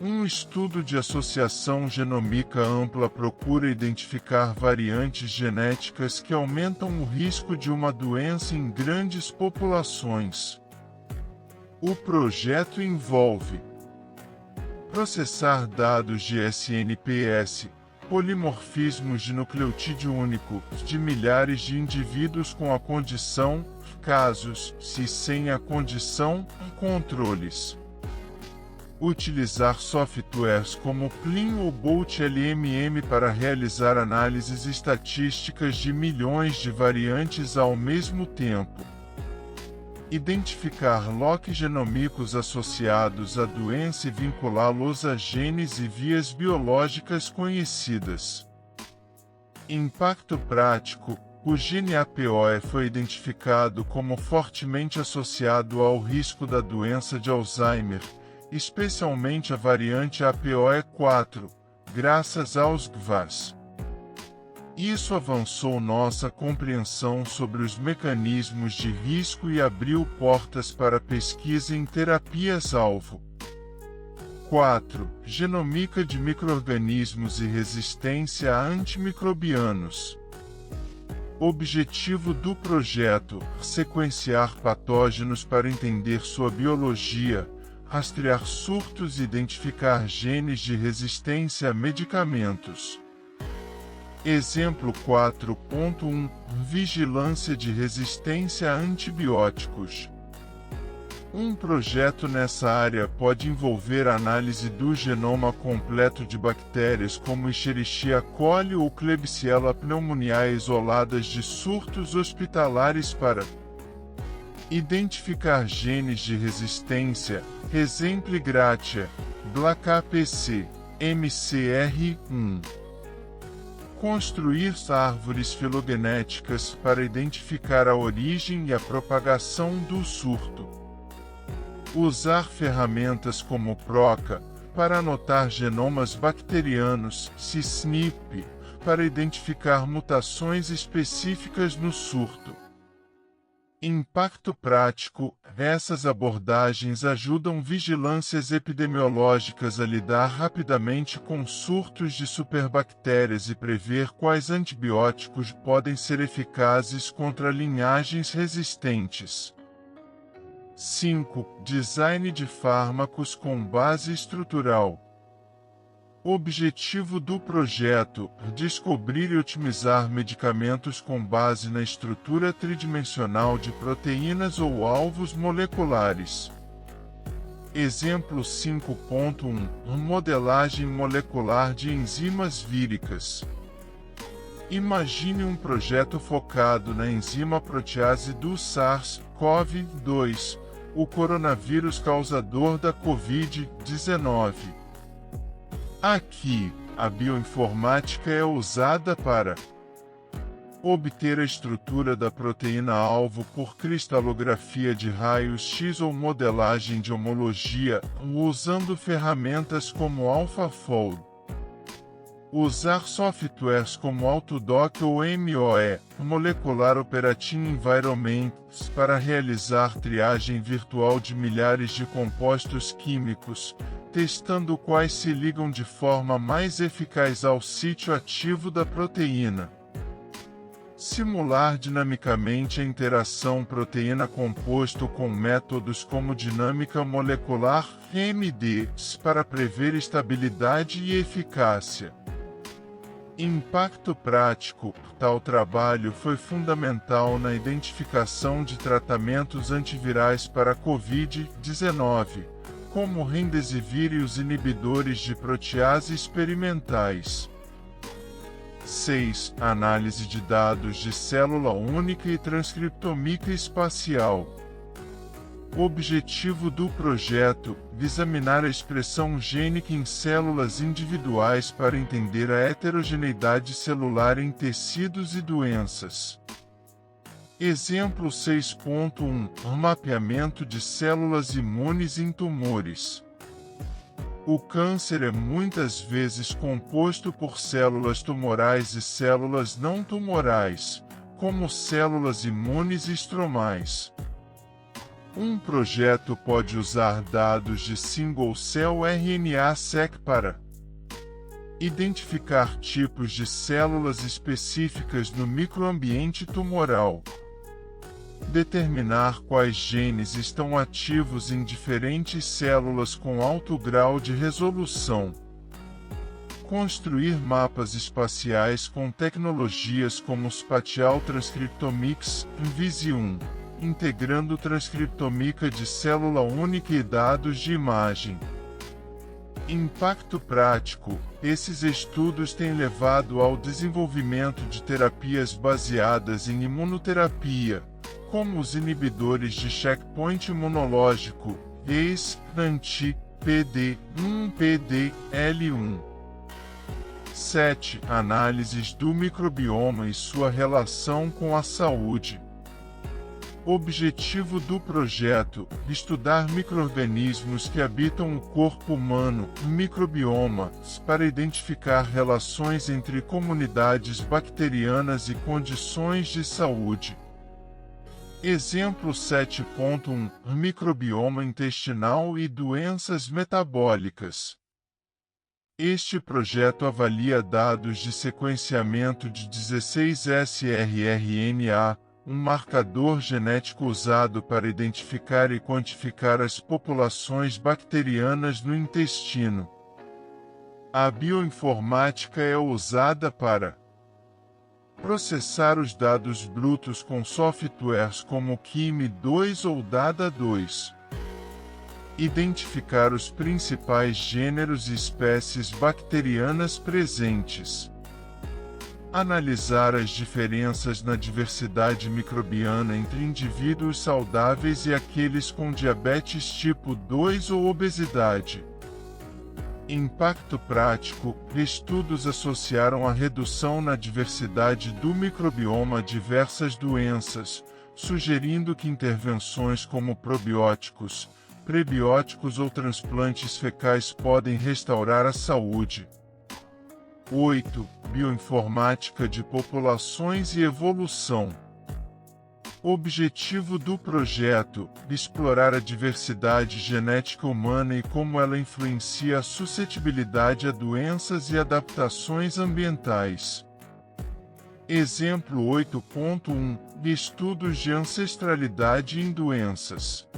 Um estudo de associação genômica ampla procura identificar variantes genéticas que aumentam o risco de uma doença em grandes populações. O projeto envolve processar dados de SNPS, polimorfismos de nucleotídeo único, de milhares de indivíduos com a condição, casos, se sem a condição, controles. Utilizar softwares como Clean ou Bolt LMM para realizar análises estatísticas de milhões de variantes ao mesmo tempo. Identificar locks genômicos associados à doença e vinculá-los a genes e vias biológicas conhecidas. Impacto prático: o gene APOE foi identificado como fortemente associado ao risco da doença de Alzheimer, especialmente a variante APOE4, graças aos GWAS. Isso avançou nossa compreensão sobre os mecanismos de risco e abriu portas para pesquisa em terapias-alvo. 4. Genômica de micro-organismos e resistência a antimicrobianos. Objetivo do projeto: sequenciar patógenos para entender sua biologia, rastrear surtos e identificar genes de resistência a medicamentos. Exemplo 4.1 Vigilância de resistência a antibióticos. Um projeto nessa área pode envolver a análise do genoma completo de bactérias como Escherichia coli ou Klebsiella pneumoniae isoladas de surtos hospitalares para identificar genes de resistência, exemplo Gratia, BLACAPC, MCR1. Construir árvores filogenéticas para identificar a origem e a propagação do surto. Usar ferramentas como PROCA para anotar genomas bacterianos, SNP, para identificar mutações específicas no surto. Impacto prático: essas abordagens ajudam vigilâncias epidemiológicas a lidar rapidamente com surtos de superbactérias e prever quais antibióticos podem ser eficazes contra linhagens resistentes. 5. Design de fármacos com base estrutural. Objetivo do projeto: descobrir e otimizar medicamentos com base na estrutura tridimensional de proteínas ou alvos moleculares. Exemplo 5.1 Modelagem molecular de enzimas víricas. Imagine um projeto focado na enzima protease do SARS-CoV-2, o coronavírus causador da Covid-19. Aqui, a bioinformática é usada para obter a estrutura da proteína-alvo por cristalografia de raios-X ou modelagem de homologia, usando ferramentas como AlphaFold. Usar softwares como Autodoc ou MOE, Molecular Operating Environments, para realizar triagem virtual de milhares de compostos químicos, testando quais se ligam de forma mais eficaz ao sítio ativo da proteína. Simular dinamicamente a interação proteína-composto com métodos como dinâmica molecular (MD) para prever estabilidade e eficácia. Impacto prático: tal trabalho foi fundamental na identificação de tratamentos antivirais para a Covid-19, como Remdesivir e os inibidores de protease experimentais. 6. Análise de dados de célula única e transcriptômica espacial. O objetivo do projeto: examinar a expressão gênica em células individuais para entender a heterogeneidade celular em tecidos e doenças. Exemplo 6.1 Mapeamento de células imunes em tumores. O câncer é muitas vezes composto por células tumorais e células não tumorais, como células imunes e estromais. Um projeto pode usar dados de single-cell RNA-seq para identificar tipos de células específicas no microambiente tumoral, determinar quais genes estão ativos em diferentes células com alto grau de resolução, construir mapas espaciais com tecnologias como Spatial Transcriptomics, Visium, integrando transcriptomica de célula única e dados de imagem. Impacto prático: esses estudos têm levado ao desenvolvimento de terapias baseadas em imunoterapia, como os inibidores de checkpoint imunológico, EIS, anti-PD1, PDL1. 7. Análises do microbioma e sua relação com a saúde. Objetivo do projeto: estudar micro-organismos que habitam o corpo humano, microbiomas, para identificar relações entre comunidades bacterianas e condições de saúde. Exemplo 7.1 Microbioma intestinal e doenças metabólicas. Este projeto avalia dados de sequenciamento de 16 srRNA, um marcador genético usado para identificar e quantificar as populações bacterianas no intestino. A bioinformática é usada para processar os dados brutos com softwares como QIMI2 ou DADA2. Identificar os principais gêneros e espécies bacterianas presentes. Analisar as diferenças na diversidade microbiana entre indivíduos saudáveis e aqueles com diabetes tipo 2 ou obesidade. Impacto prático: estudos associaram a redução na diversidade do microbioma a diversas doenças, sugerindo que intervenções como probióticos, prebióticos ou transplantes fecais podem restaurar a saúde. 8. Bioinformática de populações e evolução. Objetivo do projeto: explorar a diversidade genética humana e como ela influencia a suscetibilidade a doenças e adaptações ambientais. Exemplo 8.1 Estudos de ancestralidade em doenças.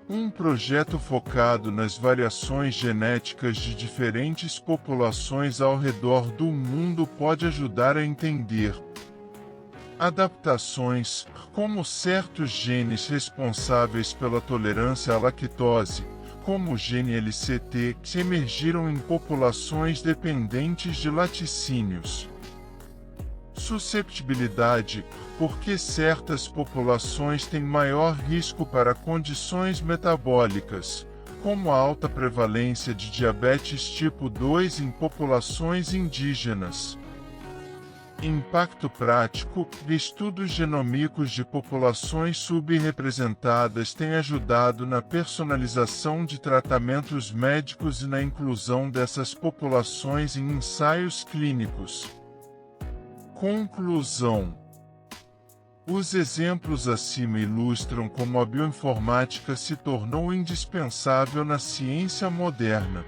Um projeto focado nas variações genéticas de diferentes populações ao redor do mundo pode ajudar a entender adaptações, como certos genes responsáveis pela tolerância à lactose, como o gene LCT, que emergiram em populações dependentes de laticínios. Susceptibilidade, porque certas populações têm maior risco para condições metabólicas, como a alta prevalência de diabetes tipo 2 em populações indígenas. Impacto prático: estudos genômicos de populações subrepresentadas têm ajudado na personalização de tratamentos médicos e na inclusão dessas populações em ensaios clínicos. Conclusão: os exemplos acima ilustram como a bioinformática se tornou indispensável na ciência moderna.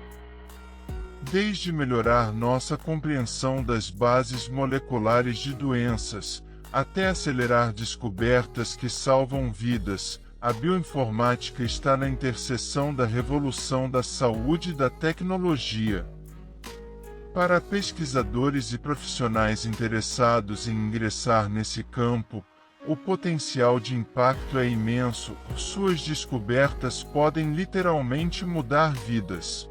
Desde melhorar nossa compreensão das bases moleculares de doenças, até acelerar descobertas que salvam vidas, a bioinformática está na interseção da revolução da saúde e da tecnologia. Para pesquisadores e profissionais interessados em ingressar nesse campo, o potencial de impacto é imenso, suas descobertas podem literalmente mudar vidas.